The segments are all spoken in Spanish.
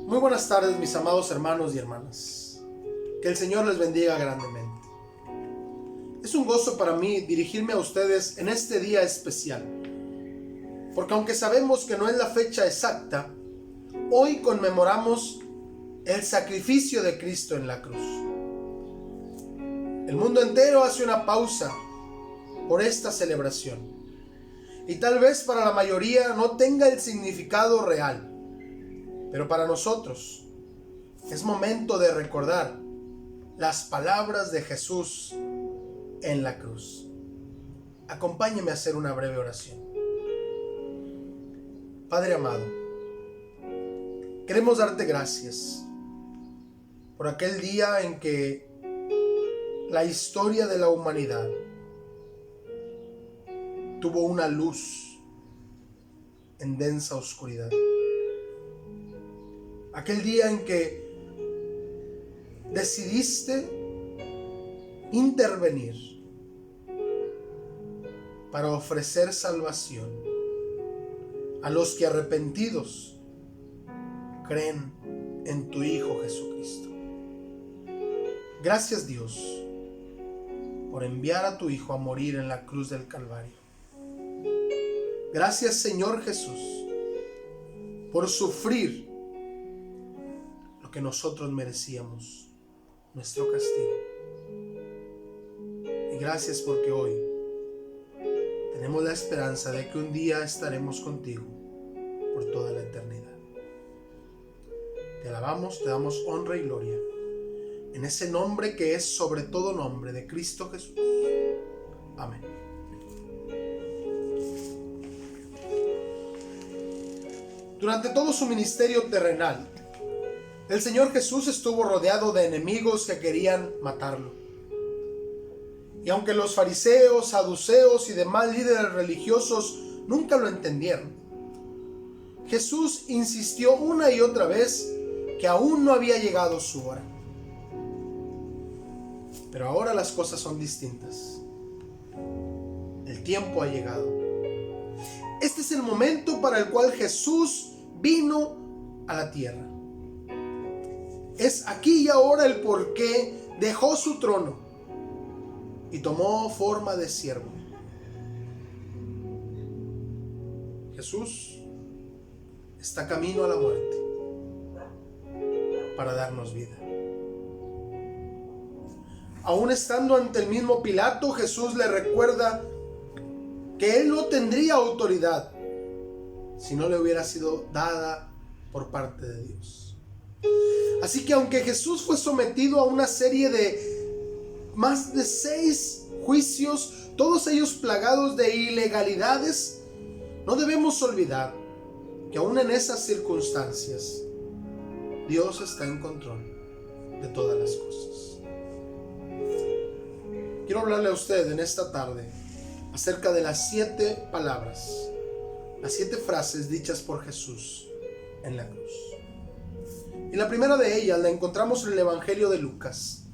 Muy buenas tardes, mis amados hermanos y hermanas. Que el Señor les bendiga grandemente. Es un gozo para mí dirigirme a ustedes en este día especial, porque aunque sabemos que no es la fecha exacta, hoy conmemoramos el sacrificio de Cristo en la cruz. El mundo entero hace una pausa por esta celebración, y tal vez para la mayoría no tenga el significado real, pero para nosotros es momento de recordar las palabras de Jesús en la cruz. Acompáñeme a hacer una breve oración. Padre amado, queremos darte gracias por aquel día en que la historia de la humanidad tuvo una luz en densa oscuridad. Aquel día en que decidiste intervenir para ofrecer salvación a los que arrepentidos creen en tu Hijo Jesucristo. Gracias, Dios, por enviar a tu Hijo a morir en la cruz del Calvario. Gracias, Señor Jesús, por sufrir lo que nosotros merecíamos, nuestro castigo. Y gracias porque hoy tenemos la esperanza de que un día estaremos contigo por toda la eternidad. Te alabamos, te damos honra y gloria en ese nombre que es sobre todo nombre, de Cristo Jesús. Amén. Durante todo su ministerio terrenal, el Señor Jesús estuvo rodeado de enemigos que querían matarlo. Y aunque los fariseos, saduceos y demás líderes religiosos nunca lo entendieron, Jesús insistió una y otra vez que aún no había llegado su hora. Pero ahora las cosas son distintas. El tiempo ha llegado. Este es el momento para el cual Jesús vino a la tierra. Es aquí y ahora el por qué dejó su trono y tomó forma de siervo. Jesús está camino a la muerte para darnos vida. Aún estando ante el mismo Pilato, Jesús le recuerda que él no tendría autoridad si no le hubiera sido dada por parte de Dios. Así que aunque Jesús fue sometido a una serie de más de 6 juicios, todos ellos plagados de ilegalidades, no debemos olvidar que aún en esas circunstancias, Dios está en control de todas las cosas. Quiero hablarle a usted en esta tarde acerca de las 7 palabras, las 7 frases dichas por Jesús en la cruz. Y la primera de ellas la encontramos en el Evangelio de Lucas,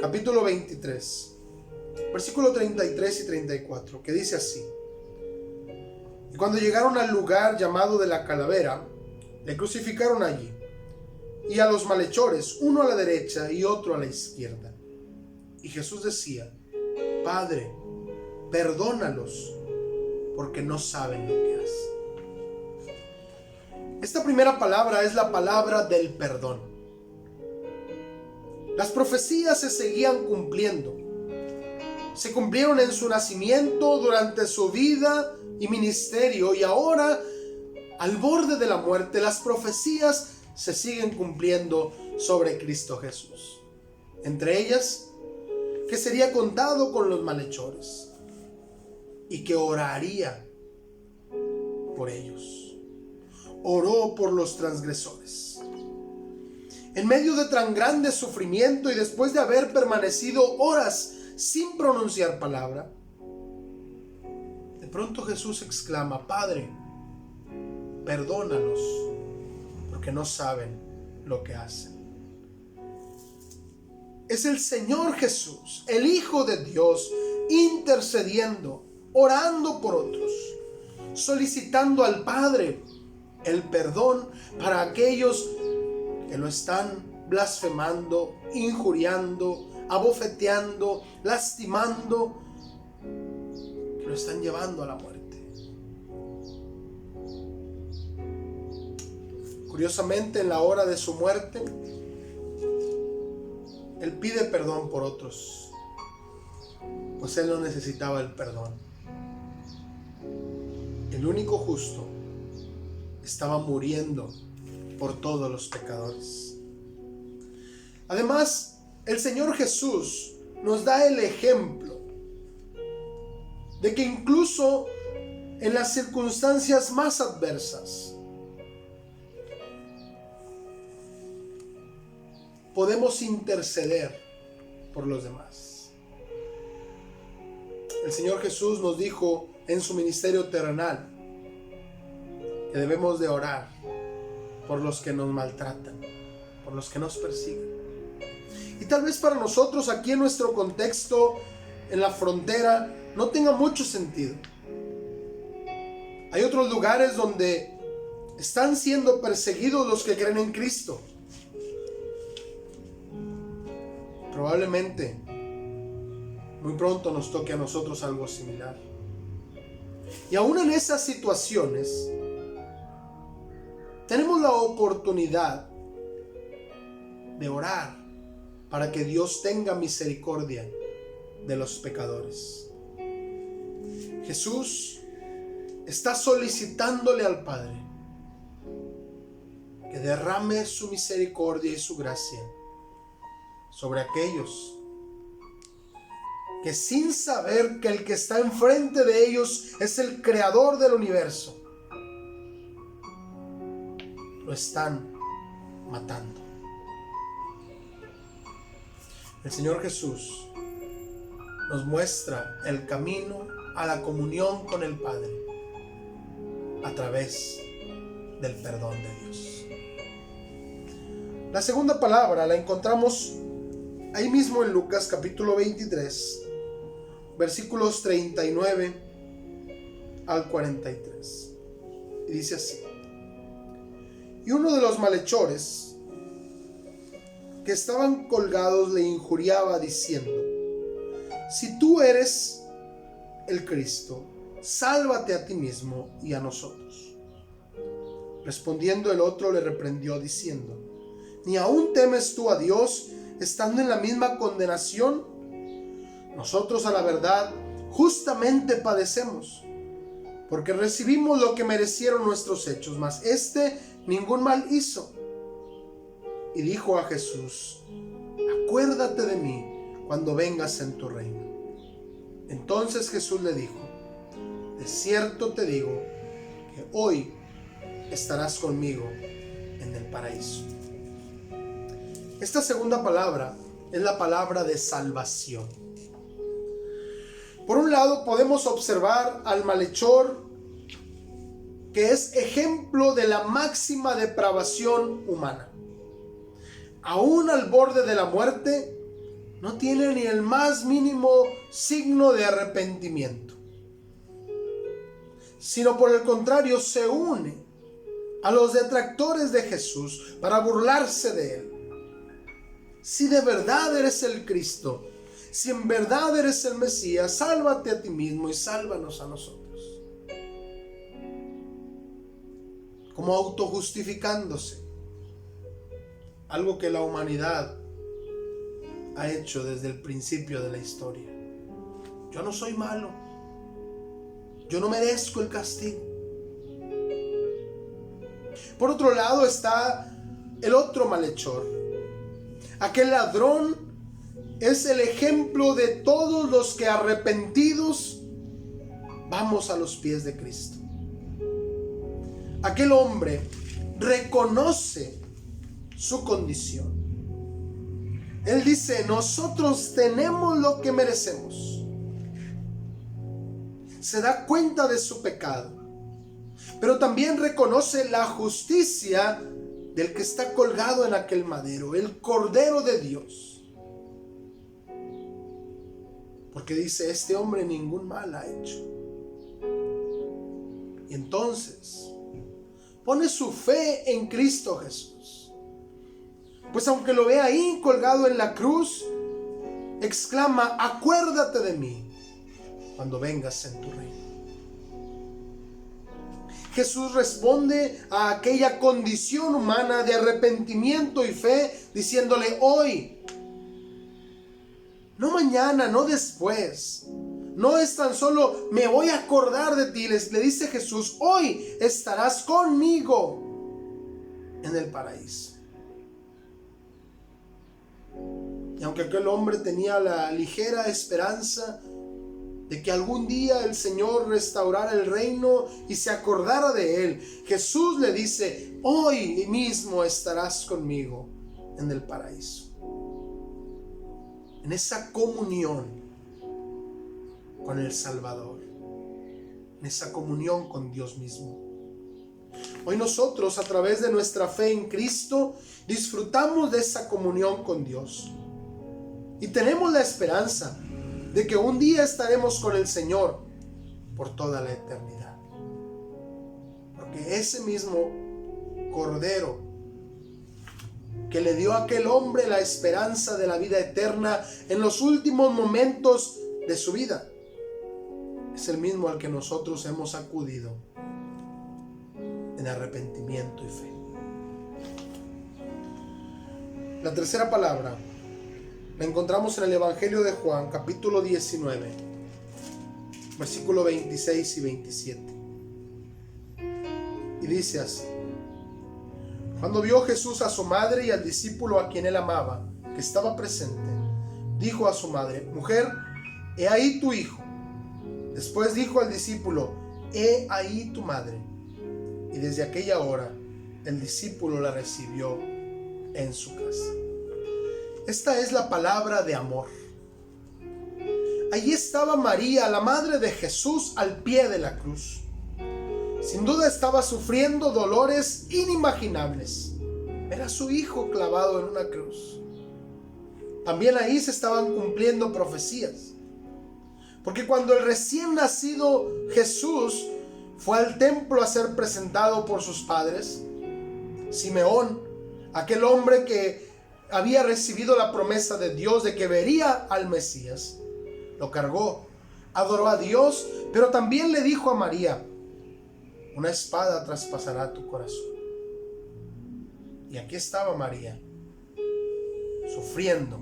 capítulo 23, versículo 33 y 34, que dice así: Y cuando llegaron al lugar llamado de la Calavera, le crucificaron allí, y a los malhechores, uno a la derecha y otro a la izquierda. Y Jesús decía: Padre, perdónalos, porque no saben lo que hacen. Esta primera palabra es la palabra del perdón. Las profecías se seguían cumpliendo. Se cumplieron en su nacimiento, durante su vida y ministerio, y ahora, al borde de la muerte, las profecías se siguen cumpliendo sobre Cristo Jesús. Entre ellas, que sería contado con los malhechores y que oraría por ellos. Oró por los transgresores. En medio de tan grande sufrimiento y después de haber permanecido horas sin pronunciar palabra, de pronto Jesús exclama: Padre, perdónalos, porque no saben lo que hacen. Es el Señor Jesús, el Hijo de Dios, intercediendo, orando por otros, solicitando al Padre el perdón para aquellos que lo están blasfemando, injuriando, abofeteando, lastimando, que lo están llevando a la muerte. Curiosamente, en la hora de su muerte, Él pide perdón por otros, pues Él no necesitaba el perdón. El único justo estaba muriendo por todos los pecadores. Además, el Señor Jesús nos da el ejemplo de que incluso en las circunstancias más adversas, podemos interceder por los demás. El Señor Jesús nos dijo en su ministerio terrenal que debemos de orar por los que nos maltratan, por los que nos persiguen. Y tal vez para nosotros aquí en nuestro contexto, en la frontera, no tenga mucho sentido. Hay otros lugares donde están siendo perseguidos los que creen en Cristo. Probablemente muy pronto nos toque a nosotros algo similar. Y aún en esas situaciones tenemos la oportunidad de orar para que Dios tenga misericordia de los pecadores. Jesús está solicitándole al Padre que derrame su misericordia y su gracia sobre aquellos que, sin saber que el que está enfrente de ellos es el creador del universo, lo están matando. El Señor Jesús nos muestra el camino a la comunión con el Padre a través del perdón de Dios. La segunda palabra la encontramos ahí mismo en Lucas capítulo 23, versículos 39 al 43. Y dice así: y uno de los malhechores que estaban colgados le injuriaba diciendo: si tú eres el Cristo, sálvate a ti mismo y a nosotros. Respondiendo el otro le reprendió diciendo: ¿ni aún temes tú a Dios, estando en la misma condenación? Nosotros, a la verdad, justamente padecemos, porque recibimos lo que merecieron nuestros hechos, mas este ningún mal hizo. Y dijo a Jesús: acuérdate de mí cuando vengas en tu reino. Entonces Jesús le dijo: de cierto te digo que hoy estarás conmigo en el paraíso. Esta segunda palabra es la palabra de salvación. Por un lado, podemos observar al malhechor, que es ejemplo de la máxima depravación humana. Aún al borde de la muerte, no tiene ni el más mínimo signo de arrepentimiento, sino por el contrario se une a los detractores de Jesús para burlarse de él. Si de verdad eres el Cristo, si en verdad eres el Mesías, sálvate a ti mismo y sálvanos a nosotros. Como autojustificándose, algo que la humanidad ha hecho desde el principio de la historia. Yo no soy malo, yo no merezco el castigo. Por otro lado está el otro malhechor. Aquel ladrón es el ejemplo de todos los que arrepentidos vamos a los pies de Cristo. Aquel hombre reconoce su condición. Él dice: nosotros tenemos lo que merecemos. Se da cuenta de su pecado, pero también reconoce la justicia del que está colgado en aquel madero, el Cordero de Dios. Porque dice: este hombre ningún mal ha hecho. Y entonces pone su fe en Cristo Jesús Pues aunque lo ve ahí colgado en la cruz, exclama: acuérdate de mí cuando vengas en tu reino. Jesús responde a aquella condición humana de arrepentimiento y fe diciéndole: hoy, no mañana, no después. No es tan solo me voy a acordar de ti, le dice Jesús: hoy estarás conmigo en el paraíso. Y aunque aquel hombre tenía la ligera esperanza de que algún día el Señor restaurara el reino y se acordara de él, Jesús le dice: hoy mismo estarás conmigo en el paraíso. En esa comunión con el Salvador, en esa comunión con Dios mismo. Hoy nosotros, a través de nuestra fe en Cristo, disfrutamos de esa comunión con Dios. Y tenemos la esperanza de que un día estaremos con el Señor por toda la eternidad. Porque ese mismo Cordero que le dio a aquel hombre la esperanza de la vida eterna en los últimos momentos de su vida, es el mismo al que nosotros hemos acudido en arrepentimiento y fe. La tercera palabra la encontramos en el Evangelio de Juan, capítulo 19, versículo 26 y 27. Y dice así: cuando vio Jesús a su madre y al discípulo a quien él amaba, que estaba presente, dijo a su madre: mujer, he ahí tu hijo. Después dijo al discípulo: he ahí tu madre. Y desde aquella hora el discípulo la recibió en su casa. Esta es la palabra de amor. Allí estaba María, la madre de Jesús, al pie de la cruz. Sin duda estaba sufriendo dolores inimaginables. Era su hijo clavado en una cruz. También ahí se estaban cumpliendo profecías. Porque cuando el recién nacido Jesús fue al templo a ser presentado por sus padres, Simeón, aquel hombre que había recibido la promesa de Dios de que vería al Mesías, lo cargó, adoró a Dios, pero también le dijo a María: una espada traspasará tu corazón. Y aquí estaba María, sufriendo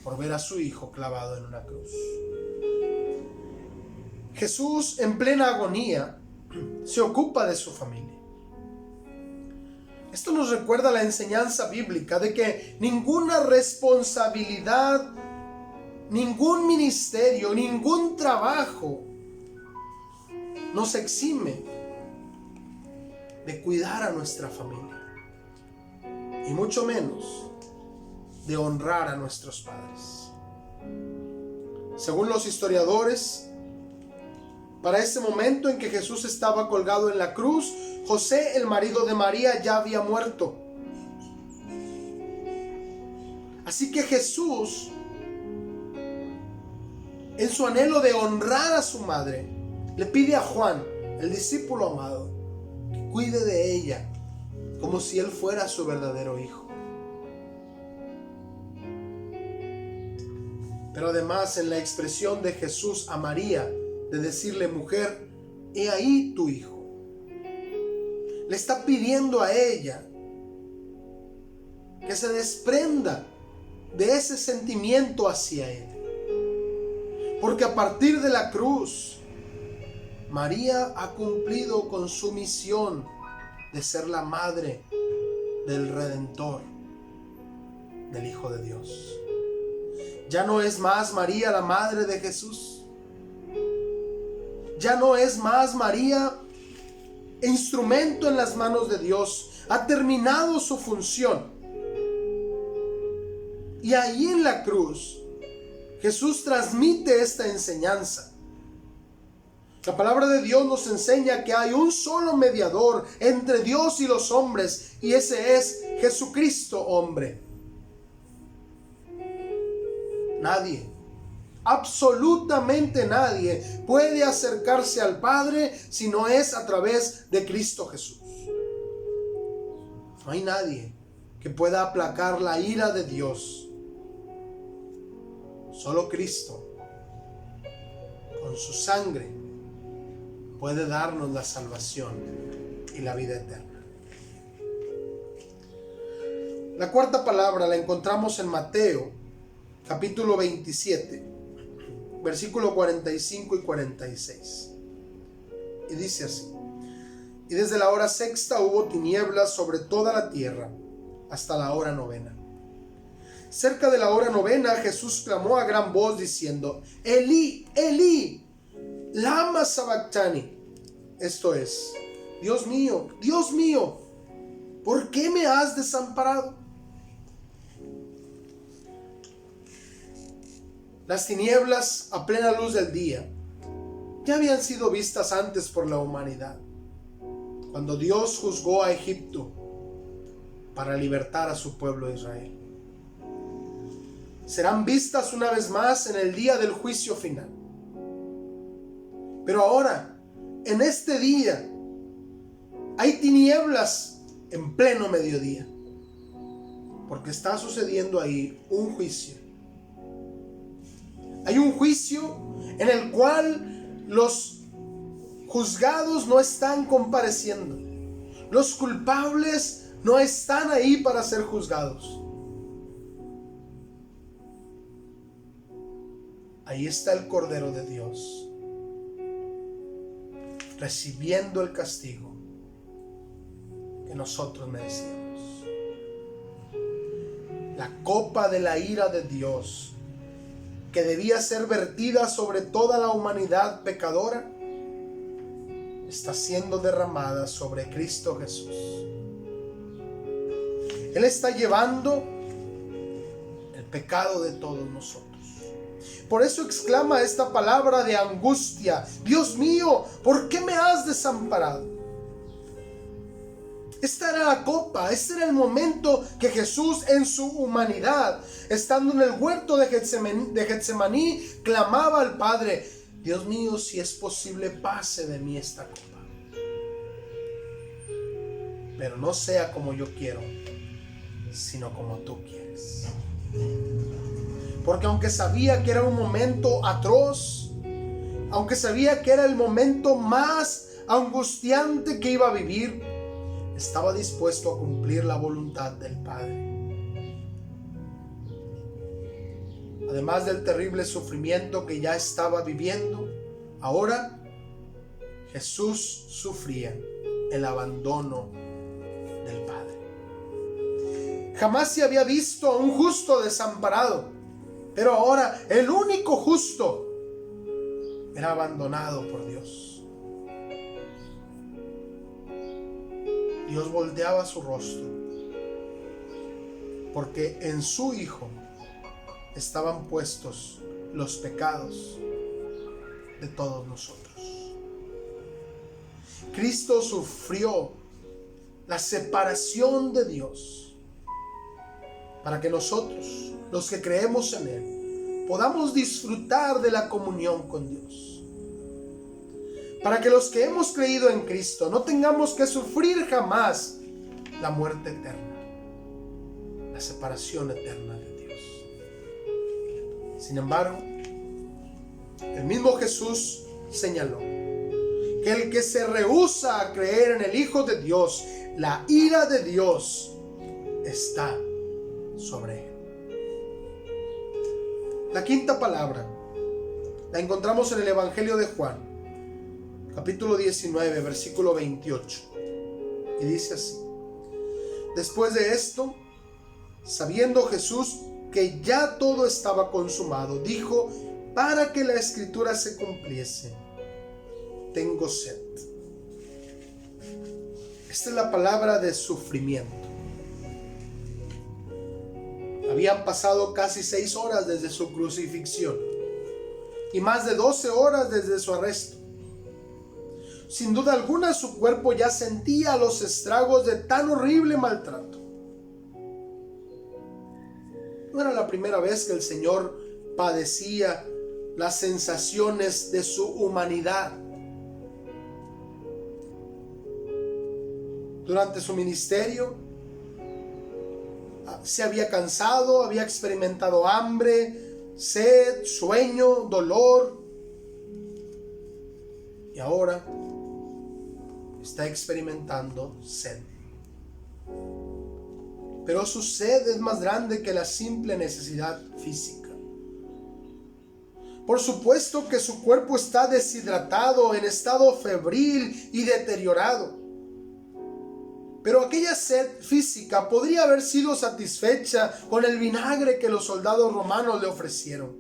por ver a su hijo clavado en una cruz. Jesús, en plena agonía, se ocupa de su familia. Esto nos recuerda la enseñanza bíblica de que ninguna responsabilidad, ningún ministerio, ningún trabajo nos exime de cuidar a nuestra familia, y mucho menos de honrar a nuestros padres. Según los historiadores, para ese momento en que Jesús estaba colgado en la cruz, José, el marido de María, ya había muerto. Así que Jesús, en su anhelo de honrar a su madre, le pide a Juan, el discípulo amado, que cuide de ella como si él fuera su verdadero hijo. Pero además, en la expresión de Jesús a María, de decirle: mujer, he ahí tu hijo, le está pidiendo a ella que se desprenda de ese sentimiento hacia él. Porque a partir de la cruz, María ha cumplido con su misión de ser la madre del Redentor, del Hijo de Dios. Ya no es más María la madre de Jesús. Ya no es más María instrumento en las manos de Dios. Ha terminado su función. Y ahí en la cruz, Jesús transmite esta enseñanza. La palabra de Dios nos enseña que hay un solo mediador entre Dios y los hombres, y ese es Jesucristo, hombre. Nadie, absolutamente nadie puede acercarse al Padre si no es a través de Cristo Jesús. No hay nadie que pueda aplacar la ira de Dios. Solo Cristo, con su sangre, puede darnos la salvación y la vida eterna. La cuarta palabra la encontramos en Mateo, capítulo 27, versículo 45 y 46. Y dice así: y desde la hora sexta hubo tinieblas sobre toda la tierra hasta la hora novena. Cerca de la hora novena Jesús clamó a gran voz diciendo: Elí, Elí, lama sabactani. Esto es: Dios mío, ¿por qué me has desamparado? Las tinieblas a plena luz del día ya habían sido vistas antes por la humanidad, cuando Dios juzgó a Egipto para libertar a su pueblo Israel. Serán vistas una vez más en el día del juicio final. Pero ahora, en este día, hay tinieblas en pleno mediodía, porque está sucediendo ahí un juicio. Hay un juicio en el cual los juzgados no están compareciendo. Los culpables no están ahí para ser juzgados. Ahí está el Cordero de Dios, recibiendo el castigo que nosotros merecíamos. La copa de la ira de Dios, que debía ser vertida sobre toda la humanidad pecadora, está siendo derramada sobre Cristo Jesús. Él está llevando el pecado de todos nosotros. Por eso exclama esta palabra de angustia: Dios mío, ¿por qué me has desamparado? Esta era la copa, este era el momento que Jesús en su humanidad, estando en el huerto de Getsemaní, clamaba al Padre: Dios mío, si es posible, pase de mí esta copa, pero no sea como yo quiero, sino como tú quieres. Porque aunque sabía que era un momento atroz, aunque sabía que era el momento más angustiante que iba a vivir, estaba dispuesto a cumplir la voluntad del Padre. Además del terrible sufrimiento que ya estaba viviendo, ahora Jesús sufría el abandono del Padre. Jamás se había visto a un justo desamparado, pero ahora el único justo era abandonado por Dios. Dios volteaba su rostro, porque en su Hijo estaban puestos los pecados de todos nosotros. Cristo sufrió la separación de Dios para que nosotros, los que creemos en Él, podamos disfrutar de la comunión con Dios. Para que los que hemos creído en Cristo no tengamos que sufrir jamás la muerte eterna, la separación eterna de Dios. Sin embargo, el mismo Jesús señaló que el que se rehúsa a creer en el Hijo de Dios, la ira de Dios está sobre él. La quinta palabra la encontramos en el Evangelio de Juan, capítulo 19, versículo 28, y dice así: después de esto, sabiendo Jesús que ya todo estaba consumado, dijo, para que la escritura se cumpliese: tengo sed. Esta es la palabra de sufrimiento. Habían pasado casi 6 horas desde su crucifixión y más de 12 horas desde su arresto. Sin duda alguna, su cuerpo ya sentía los estragos de tan horrible maltrato. No era la primera vez que el Señor padecía las sensaciones de su humanidad. Durante su ministerio, se había cansado, había experimentado hambre, sed, sueño, dolor. Y ahora está experimentando sed. Pero su sed es más grande que la simple necesidad física. Por supuesto que su cuerpo está deshidratado, en estado febril y deteriorado. Pero aquella sed física podría haber sido satisfecha con el vinagre que los soldados romanos le ofrecieron.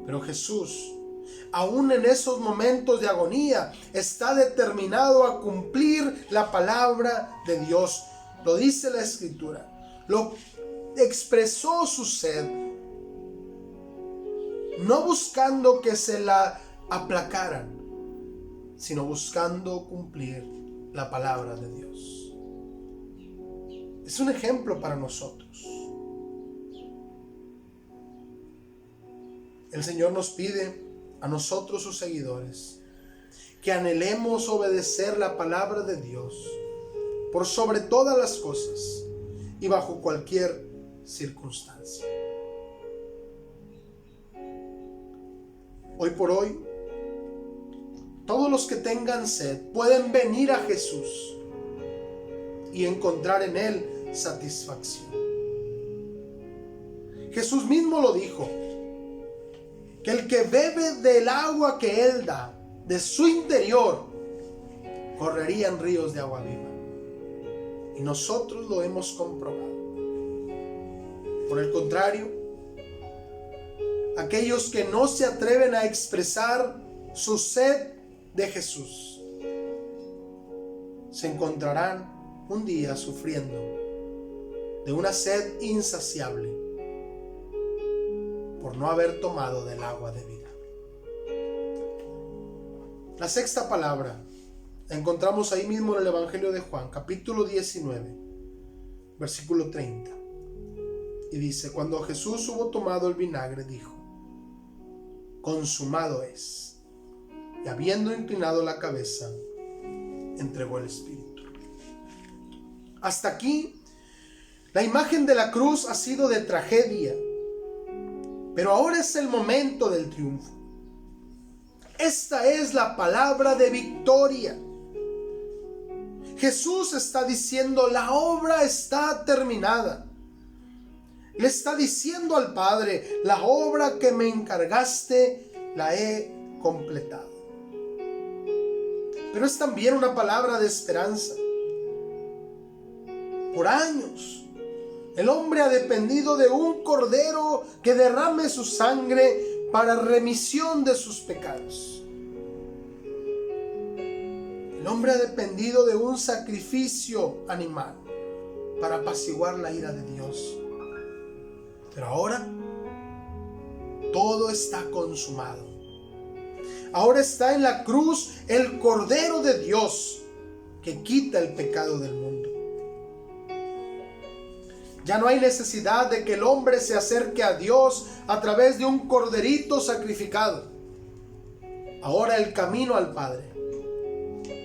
Pero Jesús, aún en esos momentos de agonía, está determinado a cumplir la palabra de Dios. Lo dice la Escritura. Lo expresó su sed, no buscando que se la aplacaran, sino buscando cumplir la palabra de Dios. Es un ejemplo para nosotros. El Señor nos pide a nosotros, sus seguidores, que anhelemos obedecer la palabra de Dios por sobre todas las cosas y bajo cualquier circunstancia. Hoy por hoy, todos los que tengan sed pueden venir a Jesús y encontrar en Él satisfacción. Jesús mismo lo dijo, que el que bebe del agua que Él da, de su interior, correrían ríos de agua viva. Y nosotros lo hemos comprobado. Por el contrario, aquellos que no se atreven a expresar su sed de Jesús se encontrarán un día sufriendo de una sed insaciable por no haber tomado del agua de vida. La sexta palabra la encontramos ahí mismo en el Evangelio de Juan, capítulo 19, versículo 30. Y dice: cuando Jesús hubo tomado el vinagre, dijo: consumado es. Y habiendo inclinado la cabeza, entregó el espíritu. Hasta aquí, la imagen de la cruz ha sido de tragedia. Pero ahora es el momento del triunfo. Esta es la palabra de victoria. Jesús está diciendo: la obra está terminada. Le está diciendo al Padre: la obra que me encargaste la he completado. Pero es también una palabra de esperanza. Por años, el hombre ha dependido de un cordero que derrame su sangre para remisión de sus pecados. El hombre ha dependido de un sacrificio animal para apaciguar la ira de Dios. Pero ahora todo está consumado. Ahora está en la cruz el Cordero de Dios que quita el pecado del mundo. Ya no hay necesidad de que el hombre se acerque a Dios a través de un corderito sacrificado. Ahora el camino al Padre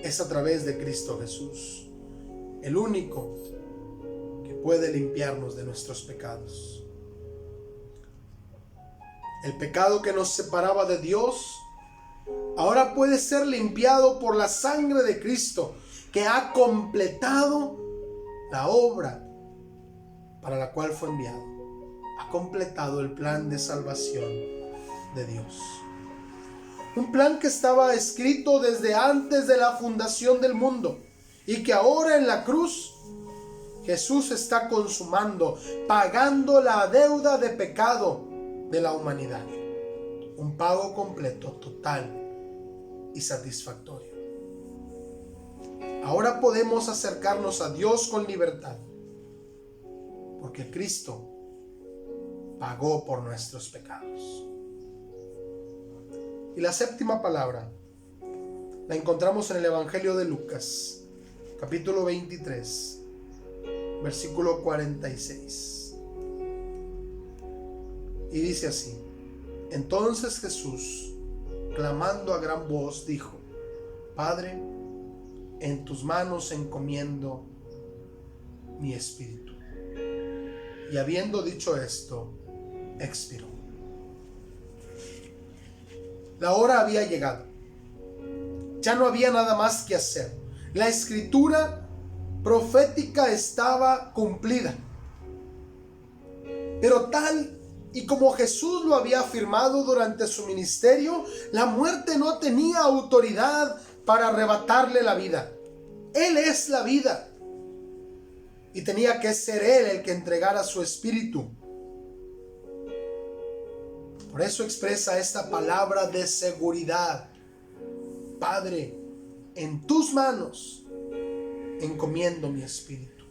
es a través de Cristo Jesús, el único que puede limpiarnos de nuestros pecados. El pecado que nos separaba de Dios ahora puede ser limpiado por la sangre de Cristo, que ha completado la obra para la cual fue enviado. Ha completado el plan de salvación de Dios. Un plan que estaba escrito desde antes de la fundación del mundo y que ahora en la cruz Jesús está consumando, pagando la deuda de pecado de la humanidad. Un pago completo, total y satisfactorio. Ahora podemos acercarnos a Dios con libertad, porque Cristo pagó por nuestros pecados. Y la séptima palabra la encontramos en el Evangelio de Lucas, capítulo 23, versículo 46. Y dice así: entonces Jesús, clamando a gran voz, dijo: Padre, en tus manos encomiendo mi espíritu. Y habiendo dicho esto, expiró. La hora había llegado. Ya no había nada más que hacer. La escritura profética estaba cumplida. Pero tal y como Jesús lo había afirmado durante su ministerio, la muerte no tenía autoridad para arrebatarle la vida. Él es la vida. Y tenía que ser Él el que entregara su espíritu. Por eso expresa esta palabra de seguridad. Padre, en tus manos encomiendo mi espíritu.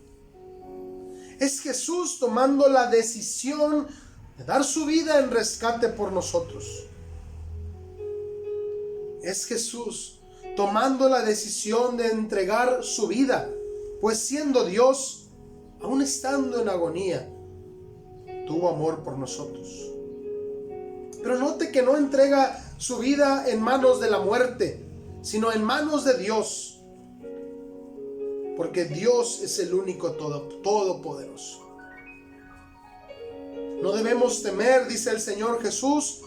Es Jesús tomando la decisión de dar su vida en rescate por nosotros. Es Jesús tomando la decisión de entregar su vida, pues siendo Dios, aún estando en agonía, tuvo amor por nosotros. Pero note que no entrega su vida en manos de la muerte, sino en manos de Dios, porque Dios es el único todopoderoso. No debemos temer, dice el Señor Jesús,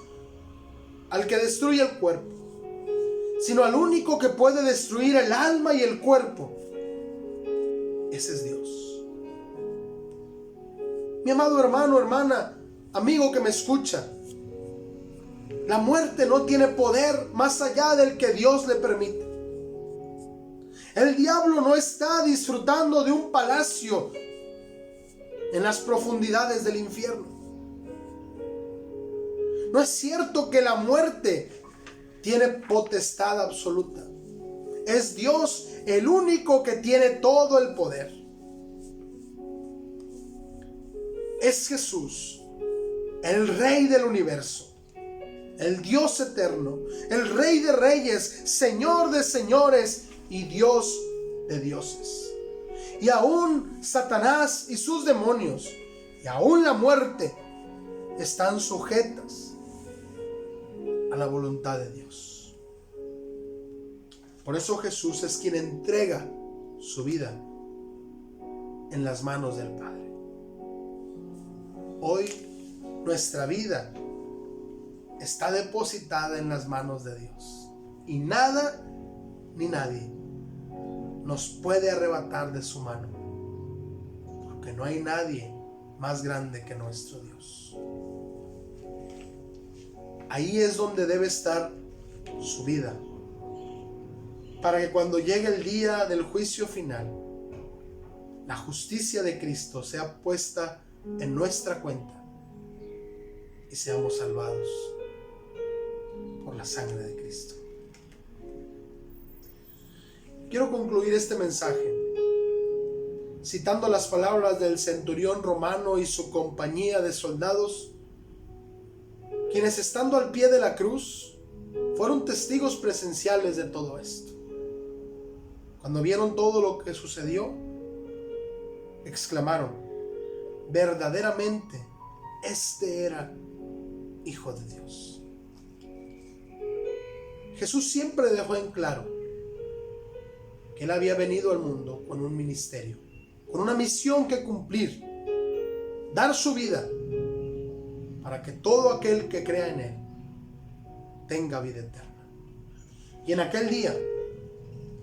al que destruye el cuerpo, sino al único que puede destruir el alma y el cuerpo. Ese es Dios. Mi amado hermano, hermana, amigo que me escucha, la muerte no tiene poder más allá del que Dios le permite. El diablo no está disfrutando de un palacio en las profundidades del infierno. No es cierto que la muerte tiene potestad absoluta. Es Dios el único que tiene todo el poder. Es Jesús, el Rey del universo, el Dios eterno, el Rey de reyes, Señor de señores y Dios de dioses. Y aún Satanás y sus demonios, y aún la muerte, están sujetas a la voluntad de Dios. Por eso Jesús es quien entrega su vida en las manos del Padre. Hoy nuestra vida está depositada en las manos de Dios. Y nada ni nadie nos puede arrebatar de su mano. Porque no hay nadie más grande que nuestro Dios. Ahí es donde debe estar su vida. Para que cuando llegue el día del juicio final, la justicia de Cristo sea puesta en nuestra cuenta y seamos salvados por la sangre de Cristo. Quiero concluir este mensaje citando las palabras del centurión romano y su compañía de soldados, quienes estando al pie de la cruz fueron testigos presenciales de todo esto. Cuando vieron todo lo que sucedió, exclamaron: verdaderamente este era Hijo de Dios. Jesús siempre dejó en claro que Él había venido al mundo con un ministerio, con una misión que cumplir, dar su vida para que todo aquel que crea en Él tenga vida eterna. Y en aquel día,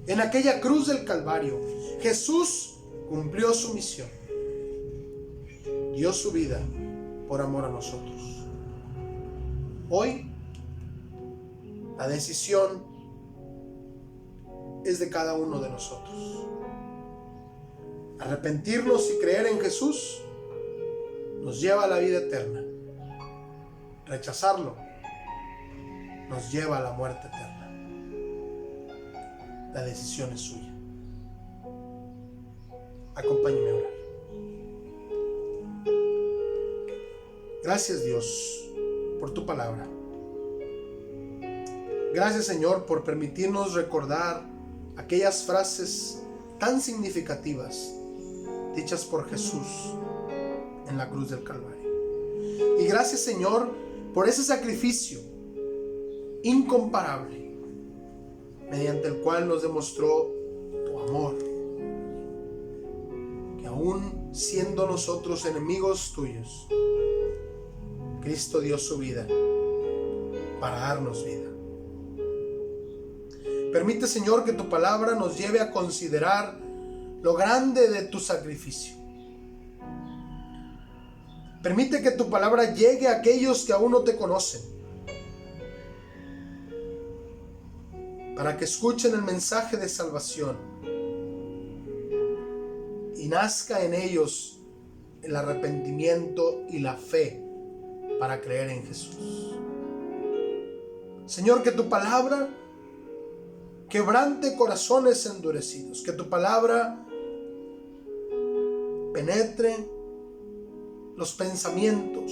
en aquella cruz del Calvario, Jesús cumplió su misión. Dio su vida por amor a nosotros. Hoy, la decisión es de cada uno de nosotros. Arrepentirnos y creer en Jesús nos lleva a la vida eterna. Rechazarlo nos lleva a la muerte eterna. La decisión es suya. Acompáñeme a orar. Gracias, Dios, por tu palabra. Gracias, Señor, por permitirnos recordar aquellas frases tan significativas dichas por Jesús en la cruz del Calvario. Y gracias, Señor, por ese sacrificio incomparable mediante el cual nos demostró tu amor, que aún siendo nosotros enemigos tuyos, Cristo dio su vida para darnos vida. Permite, Señor, que tu palabra nos lleve a considerar lo grande de tu sacrificio. Permite que tu palabra llegue a aquellos que aún no te conocen, para que escuchen el mensaje de salvación y nazca en ellos el arrepentimiento y la fe para creer en Jesús. Señor, que tu palabra quebrante corazones endurecidos, que tu palabra penetre los pensamientos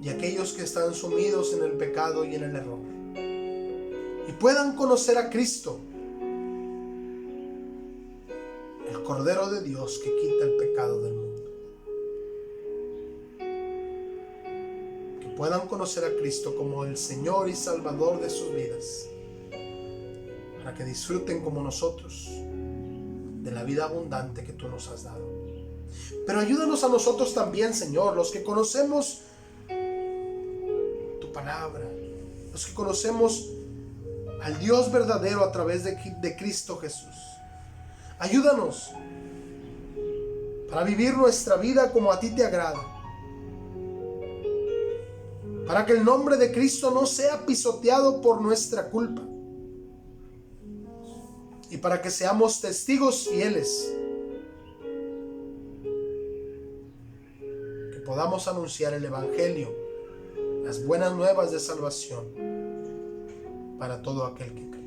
de aquellos que están sumidos en el pecado y en el error, y puedan conocer a Cristo, el Cordero de Dios que quita el pecado del mundo. Que puedan conocer a Cristo como el Señor y Salvador de sus vidas, para que disfruten como nosotros de la vida abundante que tú nos has dado. Pero ayúdanos a nosotros también, Señor, los que conocemos tu palabra, los que conocemos al Dios verdadero a través de Cristo Jesús. Ayúdanos para vivir nuestra vida como a ti te agrada, para que el nombre de Cristo no sea pisoteado por nuestra culpa, y para que seamos testigos fieles, que podamos anunciar el Evangelio, las buenas nuevas de salvación para todo aquel que cree.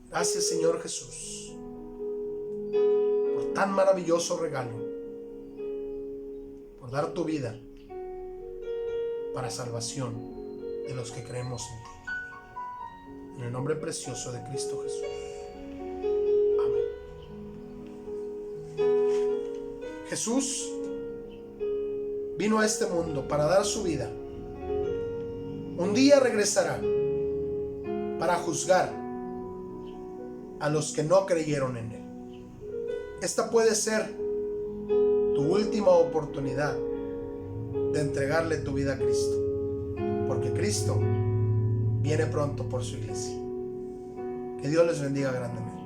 Gracias, Señor Jesús, por tan maravilloso regalo, por dar tu vida para salvación de los que creemos en ti. En el nombre precioso de Cristo Jesús. Amén. Jesús vino a este mundo para dar su vida. Un día regresará para juzgar a los que no creyeron en Él. Esta puede ser tu última oportunidad de entregarle tu vida a Cristo, porque Cristo viene pronto por su iglesia. Que Dios les bendiga grandemente.